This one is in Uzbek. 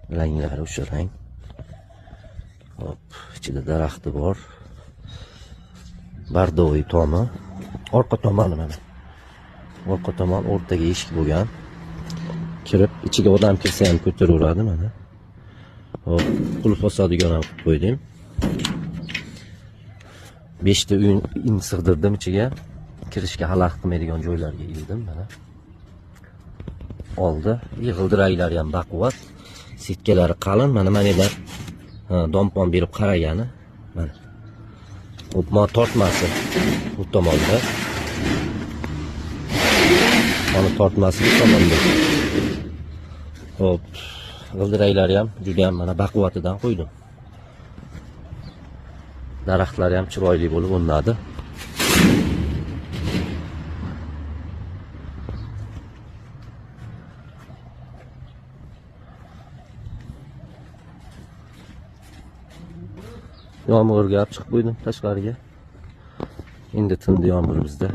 Ranglari o'sha rang. Hop, ichida daraxti bor. Bardoviy tomi. Orqa tomoni mana. Orqa tomon o'rtaga eshik bo'lgan. Kirib, ichiga odam kirsa ham ko'taraveradi mana. Hop, qulf osadigan ham qilib qo'ydim. 5 ta uy sig'dirdim ichiga. Kirishga xalaqit qilmaydigan joylarga ildim mana. Oldi, yig'ildiraklari ham baquvvat. Setkalari qalin, mana bular dompon berib qaragani. Mana. Hop, ma tortmasi bu tomonda. Mana tortmasi bu tomonda. Hop, g'ildiraklari ham juda ham mana baquvvatidan qo'ydim. Daraxtlari ham chiroyli bo'lib o'rnadi. Yomg'irga olib chiqib qo'ydim tashqariga. Endi tindi yomg'ir bizda.